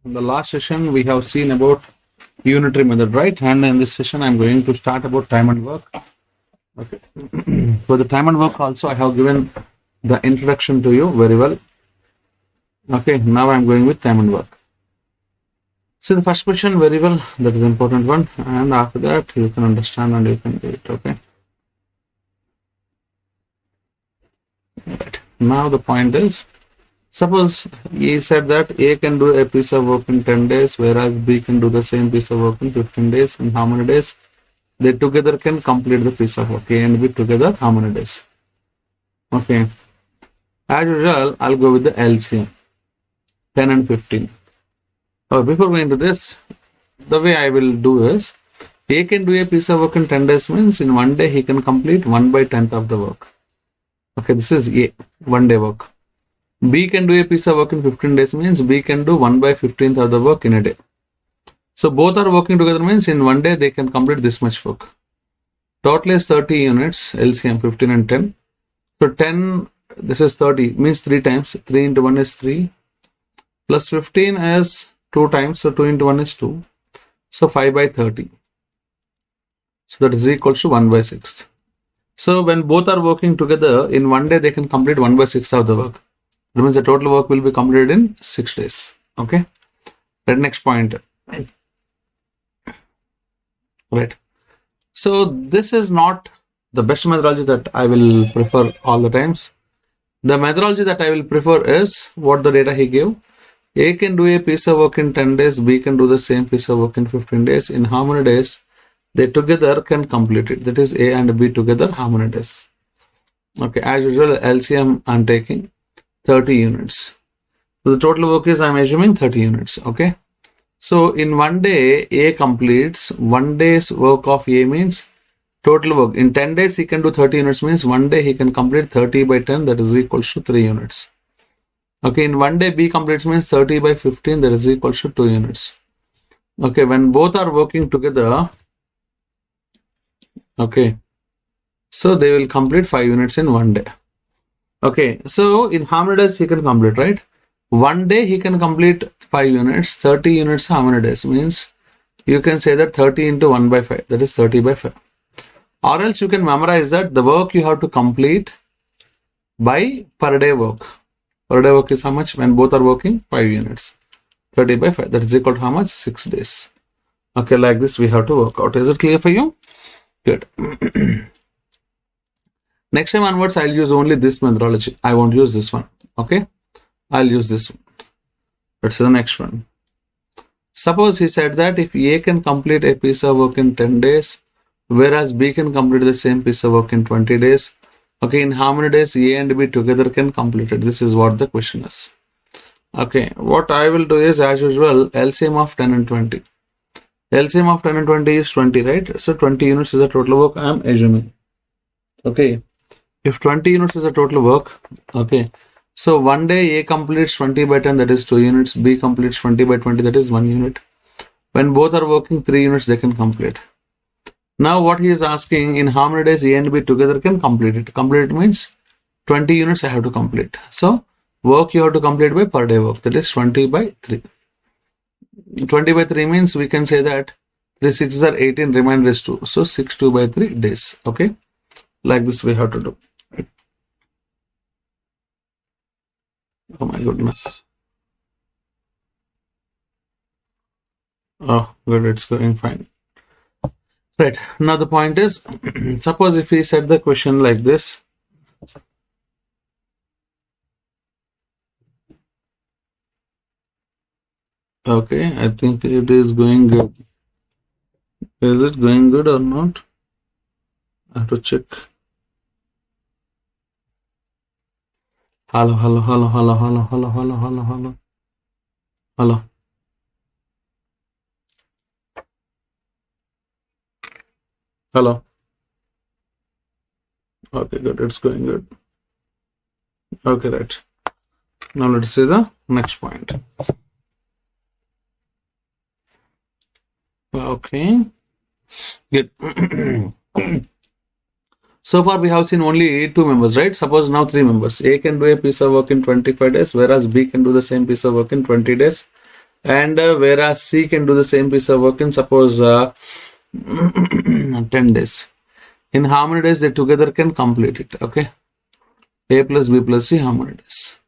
In the last session, we have seen about unitary method, right? And in this session, I'm going to start about time and work. Okay. For the time and work also, I have given the introduction to you very well. Okay, now I'm going with time and work. So the first question very well, that is an important one. And after that, you can understand and you can do it, okay? Right. Now the point is, suppose he said that A can do a piece of work in 10 days, whereas B can do the same piece of work in 15 days. In how many days? They together can complete the piece of work. A and B together, how many days? Okay. As usual, I'll go with the LCM, 10 and 15. Before going to this, the way I will do is, A can do a piece of work in 10 days means in one day he can complete 1/10 of the work. Okay, this is A, 1 day work. B can do a piece of work in 15 days means B can do 1/15th of the work in a day. So both are working together means in one day they can complete this much work. Total is 30 units, LCM 15 and 10. So 10, this is 30, means 3 times. 3 into 1 is 3. Plus 15 is 2 times, so 2 into 1 is 2. So 5/30. So that is equal to 1/6. So when both are working together, in one day they can complete 1/6 of the work. That means the total work will be completed in 6 days. Okay. Right, next point. Right. So this is not the best methodology that I will prefer all the times. The methodology that I will prefer is what the data he gave. A can do a piece of work in 10 days. B can do the same piece of work in 15 days. In how many days? They together can complete it. That is A and B together, how many days? Okay, as usual, LCM I'm taking 30 units. So the total work is I'm assuming 30 units. Okay. So in one day, A completes 1 day's work of A means total work. In 10 days, he can do 30 units means one day he can complete 30/10, that is equal to 3 units. Okay, in one day B completes means 30/15, that is equal to 2 units. Okay, when both are working together, okay, so they will complete 5 units in one day. Okay, so in how many days he can complete, right? One day he can complete 5 units, 30 units how many days? Means you can say that 30 into 1/5, that is 30/5. Or else you can memorize that the work you have to complete by per day work. Per day work is how much? When both are working, 5 units. 30/5, that is equal to how much? 6 days. Okay, like this we have to work out. Is it clear for you? Good. Next time onwards, I'll use only this methodology. I won't use this one. Okay, I'll use this one. Let's see the next one. Suppose he said that if A can complete a piece of work in 10 days, whereas B can complete the same piece of work in 20 days. Okay, in how many days A and B together can complete it? This is what the question is. Okay, what I will do is, as usual, LCM of 10 and 20. LCM of 10 and 20 is 20, right? So 20 units is the total work I am assuming. Okay, if 20 units is the total work, okay, so one day A completes 20/10, that is 2 units. B completes 20/20, that is 1 unit. When both are working 3 units, they can complete. Now what he is asking, in how many days A and B together can complete it? Complete it means 20 units I have to complete. So work you have to complete by per day work, that is 20/3. 20/3 means we can say that 3 6s are 18, remainder is 2. So 6 2/3 days. Okay, like this we have to do. Oh my goodness. Oh, good, it's going fine. Right, now the point is, suppose if he said the question like this. Okay, I think it is going good. Is it going good or not? I have to check. Hello, hello, hello, hello, hello, hello, hello, hello, hello. Hello. Hello. Okay, good. It's going good. Okay, right. Now let's see the next point. Okay. Good. So far we have seen only 2 members, right? Suppose now 3 members. A can do a piece of work in 25 days, whereas B can do the same piece of work in 20 days. and whereas C can do the same piece of work in suppose 10 days. In how many days they together can complete it? Okay, A plus B plus C, how many days?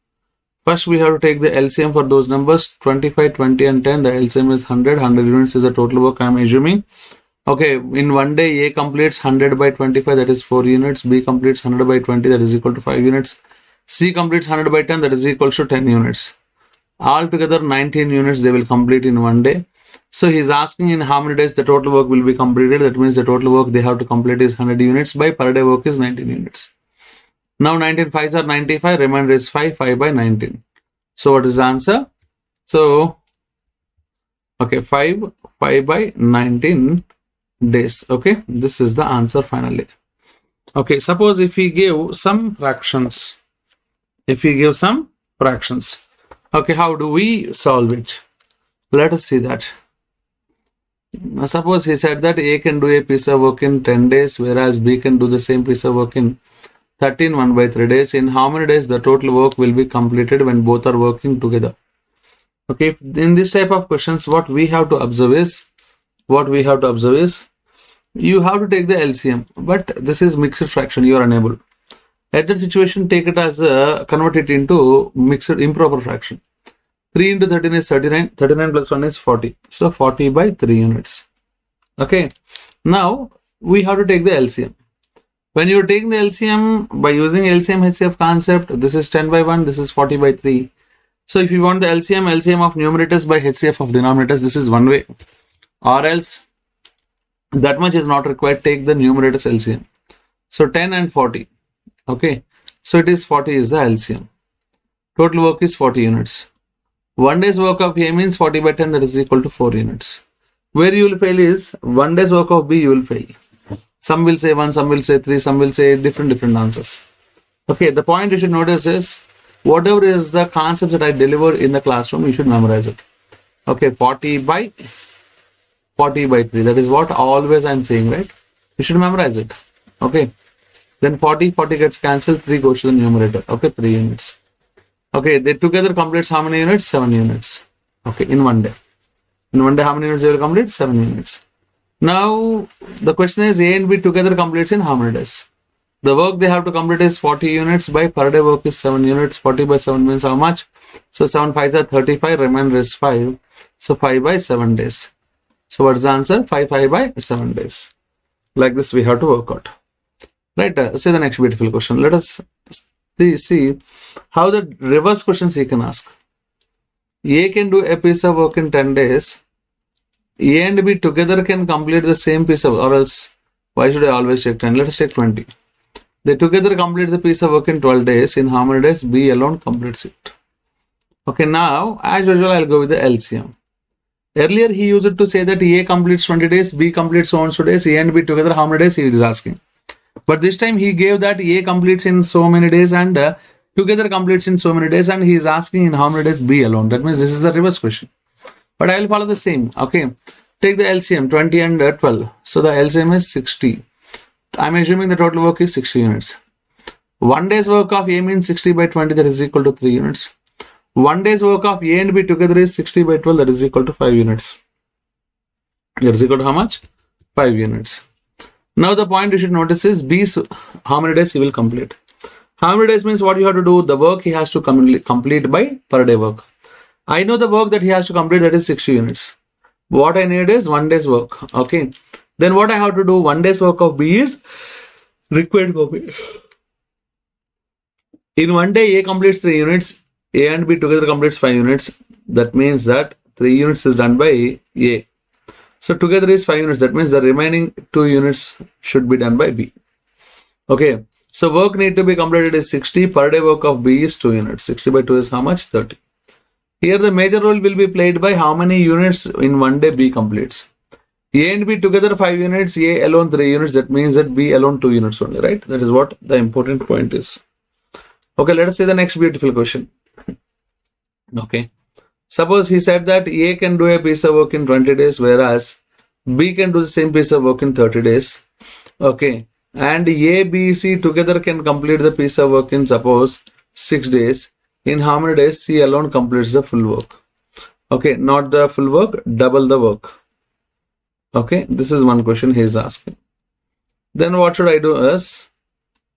First we have to take the LCM for those numbers, 25, 20 and 10. The LCM is 100. 100 units is the total work I am assuming. Okay, in one day A completes 100 by 25, that is 4 units. B completes 100 by 20, that is equal to 5 units. C completes 100 by 10, that is equal to 10 units. Altogether 19 units they will complete in one day. So he's asking in how many days the total work will be completed. That means the total work they have to complete is 100 units by per day work is 19 units. Now 19 5s are 95, remainder is 5 by 19. So what is the answer? So okay, 5 by 19 days. Okay, this is the answer finally. Okay, suppose if we give some fractions, okay, how do we solve it? Let us see that. Suppose he said that A can do a piece of work in 10 days, whereas B can do the same piece of work in 13 1 by 3 days. In how many days the total work will be completed when both are working together? Okay, in this type of questions, what we have to observe is, you have to take the LCM, but this is mixed fraction, you are unable. At that situation, take it as convert it into mixed improper fraction. 3 into 13 is 39, 39 plus 1 is 40. So 40 by 3 units. Okay, now we have to take the LCM. When you are taking the LCM, by using LCM HCF concept, this is 10 by 1, this is 40 by 3. So if you want the LCM of numerators by HCF of denominators, this is one way. Or else, that much is not required, take the numerators LCM. So 10 and 40. Okay, so it is 40 is the LCM. Total work is 40 units. 1 day's work of A means 40 by 10, that is equal to 4 units. Where you will fail is 1 day's work of B, you will fail. Some will say 1, some will say 3, some will say different answers. Okay, the point you should notice is, whatever is the concept that I deliver in the classroom, you should memorize it. Okay, 40 by 3, that is what always I am saying, right? You should memorize it. Okay, then 40 gets cancelled, 3 goes to the numerator. Okay, 3 units. Okay, they together completes how many units? 7 units. Okay, in one day. In one day, how many units they will complete? 7 units. Now, the question is A and B together completes in how many days? The work they have to complete is 40 units by per day work is 7 units. 40 by 7 means how much? So 7 5s are 35, remainder is 5. So 5 by 7 days. So what is the answer? 5 by 7 days. Like this we have to work out. Right, see the next beautiful question. Let us see how the reverse questions he can ask. A can do a piece of work in 10 days. A and B together can complete the same piece of, or else why should I always take 10? Let us take 20. They together complete the piece of work in 12 days. In how many days? B alone completes it. Okay, now as usual I'll go with the LCM. Earlier he used it to say that A completes 20 days, B completes so and so days, A and B together how many days he is asking. But this time he gave that A completes in so many days and together completes in so many days, and he is asking in how many days B alone. That means this is a reverse question. But I will follow the same. Okay, take the LCM 20 and 12. So the LCM is 60. I am assuming the total work is 60 units. 1 day's work of A means 60 by 20, that is equal to 3 units. 1 day's work of A and B together is 60 by 12, that is equal to 5 units. That is equal to how much? 5 units. Now the point you should notice is B's how many days he will complete. How many days means what you have to do? The work he has to complete by per day work. I know the work that he has to complete, that is 60 units. What I need is 1 day's work. Okay. Then what I have to do? 1 day's work of B is required for B. In 1 day A completes 3 units. A and B together completes 5 units. That means that 3 units is done by A. So together is 5 units. That means the remaining 2 units should be done by B. Okay. So work need to be completed is 60. Per day work of B is 2 units. 60 by 2 is how much? 30. Here the major role will be played by how many units in 1 day B completes. A and B together 5 units. A alone 3 units. That means that B alone 2 units only, right? That is what the important point is. Okay, let us see the next beautiful question. Okay. Suppose he said that A can do a piece of work in 20 days, whereas B can do the same piece of work in 30 days. Okay. And A, B, C together can complete the piece of work in suppose 6 days. In how many days C alone completes the full work? Okay, not the full work, double the work. Okay, this is one question he is asking. Then what should I do is,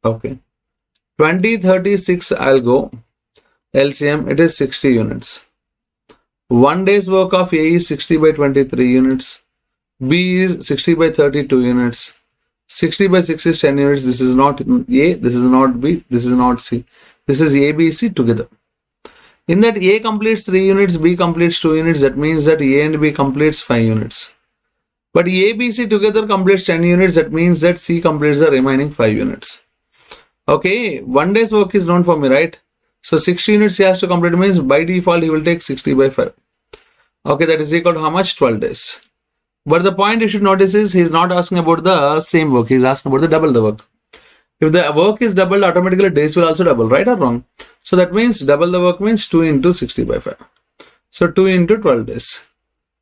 okay, 20, 36, I'll go. LCM, it is 60 units. 1 day's work of A is 60 by 23 units. B is 60 by 32 units. 60 by 6 is 10 units. This is not A, this is not B, this is not C. This is A, B, C together. In that A completes 3 units, B completes 2 units. That means that A and B completes 5 units. But A, B, C together completes 10 units. That means that C completes the remaining 5 units. Okay, 1 day's work is known for me, right? So 60 units he has to complete, means by default he will take 60 by 5. Okay, that is equal to how much? 12 days. But the point you should notice is he is not asking about the same work. He is asking about the double the work. If the work is doubled, automatically days will also double, right or wrong? So that means double the work means 2 into 60 by 5. So 2 into 12 days.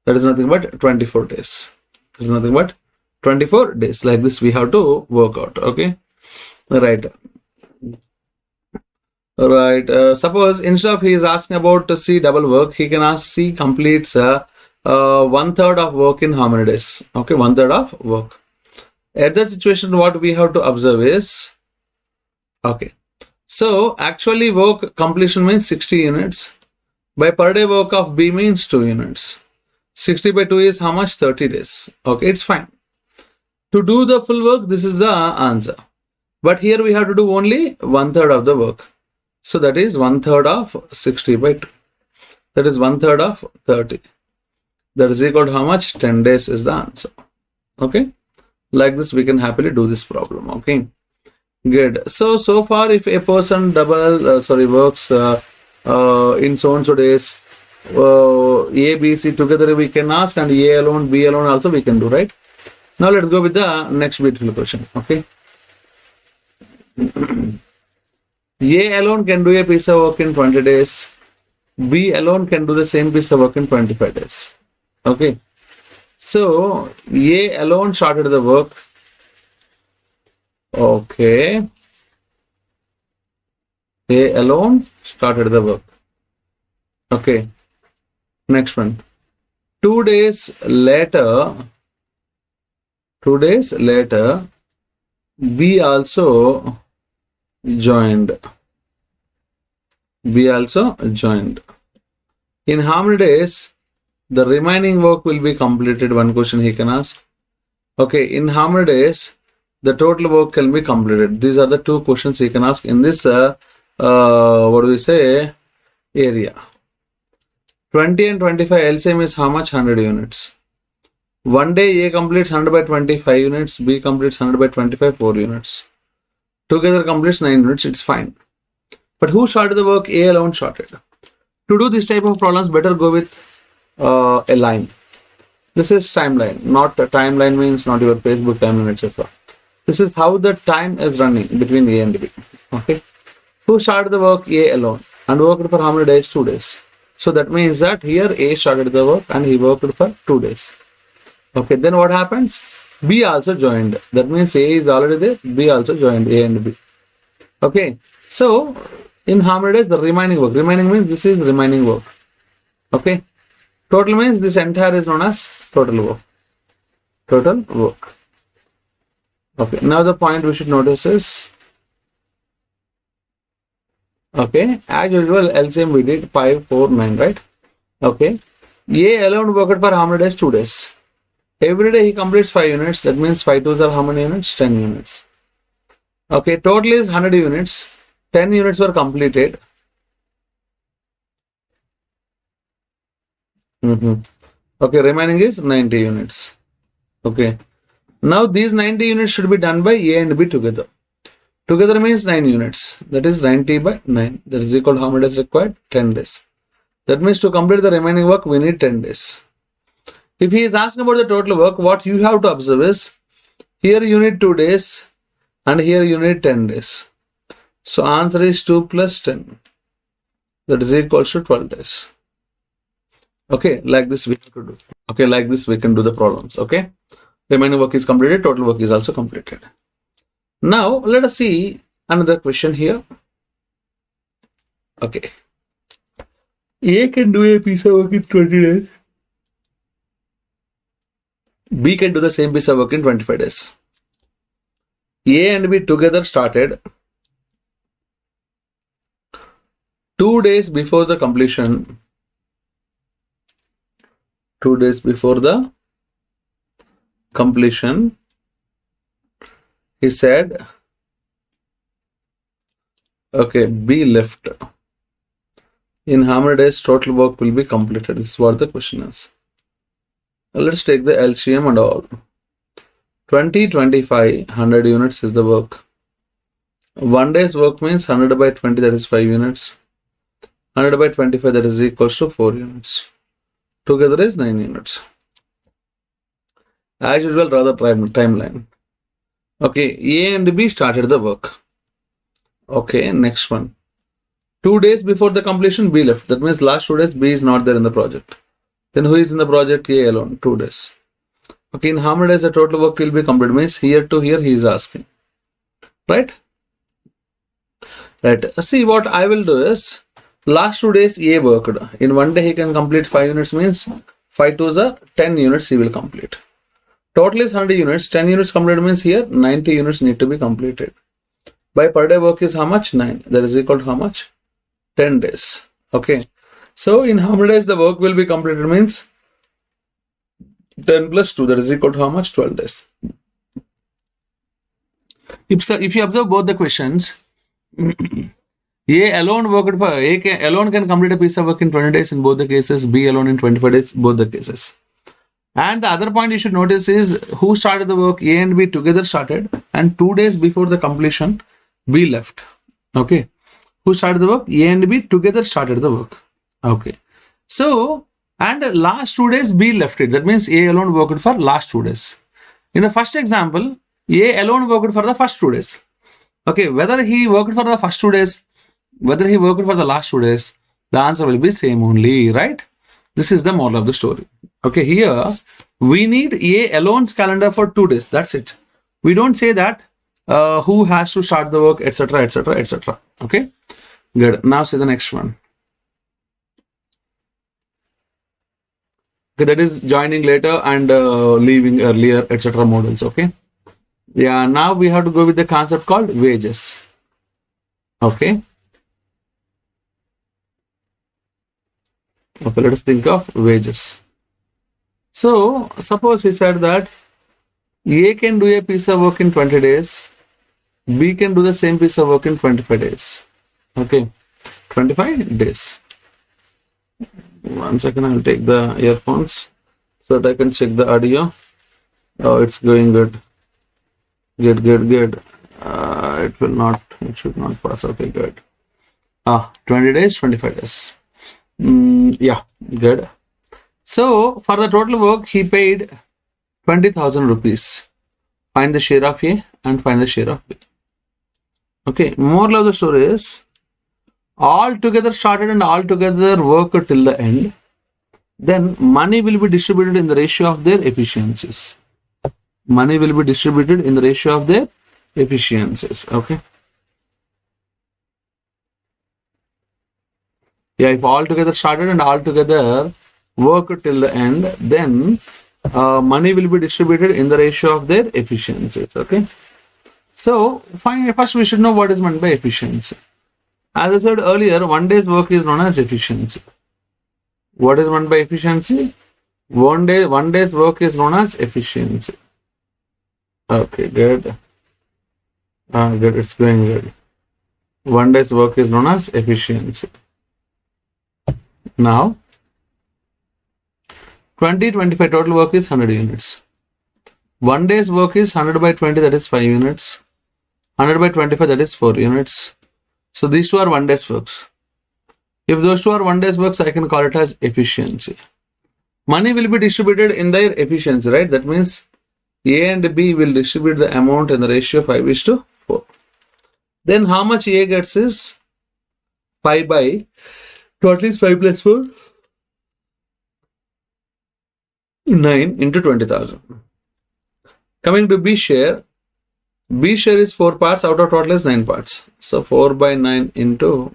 That is nothing but 24 days. That is nothing but 24 days. Like this we have to work out. Okay. Right. Right. Suppose instead of he is asking about C double work, he can ask C completes 1/3 of work in how many days? Okay, 1/3 of work. At that situation, what we have to observe is, okay, so actually work completion means 60 units. By per day work of B means 2 units. 60 by 2 is how much? 30 days. Okay, it's fine. To do the full work, this is the answer. But here we have to do only 1/3 of the work. So that is 1/3 of 60 by 2. That is 1/3 of 30. That is equal to how much? 10 days is the answer. Okay. Like this, we can happily do this problem. Okay. Good. So far, if a person works in so and so days, A, B, C together we can ask, and A alone, B alone also we can do, right? Now let's go with the next beautiful question. Okay. A alone can do a piece of work in 20 days. B alone can do the same piece of work in 25 days. Okay. So A alone started the work. Okay. A alone started the work. Okay. Next one. 2 days later, B also joined. In how many days the remaining work will be completed? One question he can ask. Okay, in how many days the total work can be completed? These are the two questions he can ask in this area. 20 and 25 LCM is how much? 100 units. 1 day A completes 100 by 25 units, B completes 100 by 25, 4 units. Together completes 9 units, it's fine. But who started the work? A alone started. To do this type of problems, better go with a line. This is timeline, not a timeline means not your Facebook timeline, etc. This is how the time is running between A and B. Okay. Who started the work? A alone. And worked for how many days? 2 days. So that means that here A started the work and he worked for 2 days. Okay, then what happens? B also joined. That means A is already there, B also joined, A and B. Okay, so in how many days? The remaining work. Remaining means this is remaining work. Okay, total means this entire is known as total work. Total work. Okay, now the point we should notice is, okay, as usual, LCM we did 5, 4, 9, right? Okay, A alone worked for how many days? 2 days. Every day he completes 5 units. That means 5 twos are how many units? 10 units. Okay, total is 100 units. 10 units were completed. Okay, remaining is 90 units. Okay. Now these 90 units should be done by A and B together. Together means 9 units. That is 90 by 9. That is equal to how many days required? 10 days. That means to complete the remaining work, we need 10 days. If he is asking about the total work, what you have to observe is, here you need 2 days and here you need 10 days. So answer is 2 plus 10. That is equal to 12 days. Okay, like this we have to do. Okay, like this we can do the problems. Okay, remaining work is completed, total work is also completed. Now let us see another question here. Okay, A can do a piece of work in 20 days. B can do the same piece of work in 25 days. A and B together started 2 days before the completion. 2 days before the completion, he said, okay, B left. In how many days total work will be completed? This is what the question is. Let's take the LCM and all. 20, 25, 100 units is the work. 1 day's work means 100 by 20, that is 5 units. 100 by 25, that is equals to 4 units. Together is 9 units. As usual, draw the timeline. Okay, A and B started the work. Okay, next one. 2 days before the completion, B left. That means last 2 days, B is not there in the project. Then who is in the project? A alone, 2 days. Okay, in how many days the total work will be completed? Means here to here he is asking. Right? Right. See, what I will do is, last 2 days A worked. In 1 day he can complete 5 units, means 5 to the 10 units he will complete. Total is 100 units. 10 units completed means here 90 units need to be completed. By per day work is how much? 9. That is equal to how much? 10 days. Okay. So in how many days the work will be completed means 10 plus 2, that is equal to how much? 12 days. If you observe both the questions, A alone worked for alone can complete a piece of work in 20 days in both the cases. B alone in 25 days, both the cases. And the other point you should notice is who started the work. A and B together started, and 2 days before the completion, B left. Okay. Who started the work? A and B together started the work. Okay. So, and last 2 days, B left it. That means A alone worked for last 2 days. In the first example, A alone worked for the first 2 days. Okay. Whether he worked for the first 2 days, whether he worked for the last 2 days, the answer will be same only, right? This is the moral of the story. Okay, here we need A alone's calendar for 2 days. That's it. We don't say that who has to start the work, etc., etc., etc. Okay, good. Now see the next one. Okay, that is joining later and leaving earlier, etc. models. Okay. Yeah. Now we have to go with the concept called wages. Okay. Okay, let us think of wages. So, suppose he said that A can do a piece of work in 20 days, B can do the same piece of work in 25 days. Okay, 25 days. 1 second, I'll take the earphones so that I can check the audio. Oh, it's going good. Good. It should not pass. Okay, good. 20 days, 25 days. Yeah, good. So, for the total work, he paid 20,000 rupees. Find the share of A and find the share of B. Okay, moral of the story is, all together started and all together worked till the end. Then money will be distributed in the ratio of their efficiencies. Money will be distributed in the ratio of their efficiencies. Okay. Yeah, if all together started and all together work till the end, then money will be distributed in the ratio of their efficiencies. Okay. So, first we should know what is meant by efficiency. As I said earlier, 1 day's work is known as efficiency. What is meant by efficiency? 1 day's work is known as efficiency. Okay, good. Good, it's going good. 1 day's work is known as efficiency. Now, 20-25 total work is 100 units. 1 day's work is 100 by 20, that is 5 units. 100 by 25, that is 4 units. So these two are 1 day's works. If those two are 1 day's works, I can call it as efficiency. Money will be distributed in their efficiency, right? That means A and B will distribute the amount in the ratio 5:4. Then how much A gets is 5 by, total is 5 plus 4, 9 into 20,000. Coming to B share is 4 parts, out of total is 9 parts. So 4 by 9 into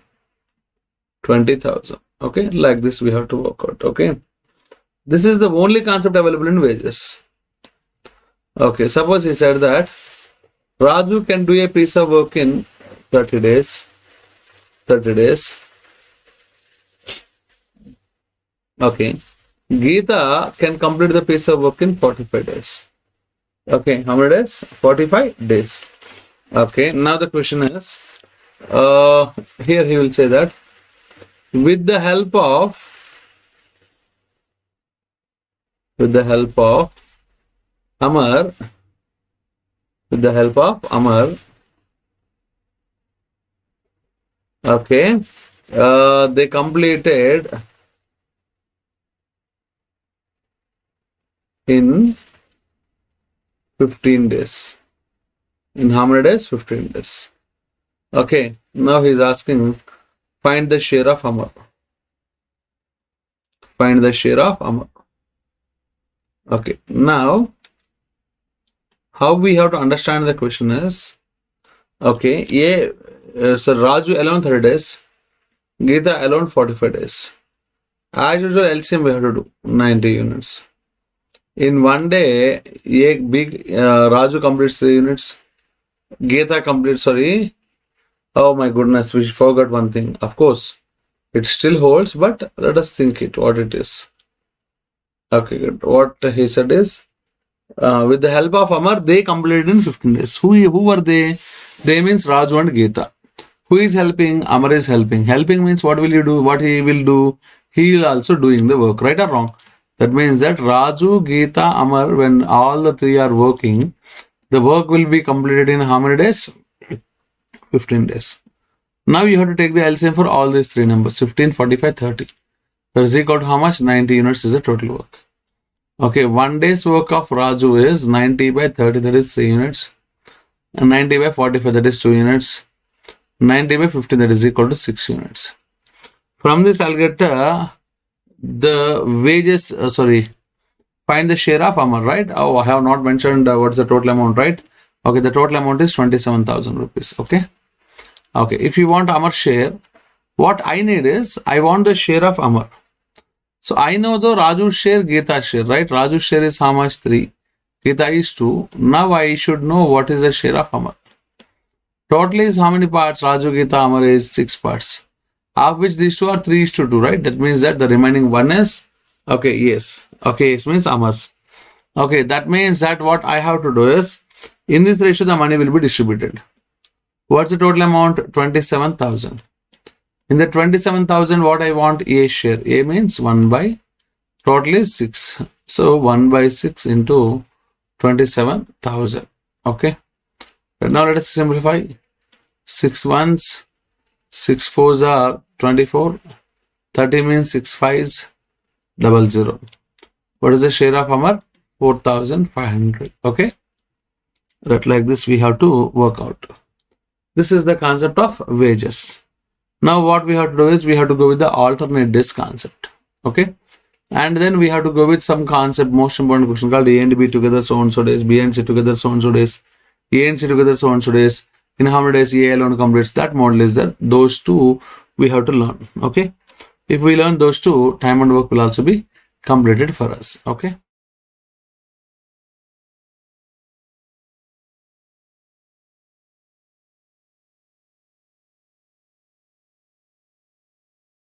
20,000. Okay, like this we have to work out. Okay, this is the only concept available in wages. Okay, suppose he said that Raju can do a piece of work in 30 days. 30 days. Okay. Geeta can complete the piece of work in 45 days. Okay, how many days? 45 days. Okay, now the question is, here he will say that with the help of Amar, okay, they completed in 15 days. In how many days? 15 days. Okay, now he's asking, find the share of Amar. Find the share of Amar. Okay, now how we have to understand the question is, okay, so Raju alone 30 days, Geeta alone 45 days. As usual, LCM we have to do 90 units. In one day, Raju completes 3 units, Geeta completes, oh my goodness, we forgot one thing. Of course, it still holds, but let us think it, what it is. Okay, good. What he said is, with the help of Amar, they completed in 15 days. Who were they? They means Raju and Geeta. Who is helping? Amar is helping. Helping means what will you do? What he will do? He will also doing the work, right or wrong? That means that Raju, Geeta, Amar, when all the 3 are working, the work will be completed in how many days? 15 days. Now you have to take the LCM for all these 3 numbers, 15, 45, 30. That is equal to how much? 90 units is the total work. Okay, 1 day's work of Raju is 90 by 30, that is 3 units. And 90 by 45, that is 2 units. 90 by 15, that is equal to 6 units. From this, I'll get the wages, find the share of Amar, right? Oh, I have not mentioned what's the total amount, right? Okay, the total amount is 27,000 rupees, okay? Okay, if you want Amar's share, what I need is, I want the share of Amar. So I know the Raju's share, Geeta's share, right? Raju's share is how much? 3. Geeta is 2. Now I should know what is the share of Amar. Total is how many parts? Raju, Geeta, Amar is 6 parts. Of which these 2 are 3:2, right? That means that the remaining 1 is, okay, yes. Okay, yes means Amar's. Okay, that means that what I have to do is, in this ratio, the money will be distributed. What's the total amount? 27,000. In the 27,000, what I want? A share. A means 1 by, total is 6. So 1 by 6 into 27,000. Okay. Now let us simplify. 6 ones, 6 fours are 24. 30 means 6 fives, 00. What is the share of Amar? 4,500. Okay. That like this we have to work out. This is the concept of wages. Now what we have to do is, we have to go with the alternate days concept. Okay. And then we have to go with some concept, most important question called A and B together so and so days, B and C together so and so days, A and C together so and so days. In how many days A alone completes? That model is that those 2 we have to learn. Okay. If we learn those 2, time and work will also be completed for us. Okay.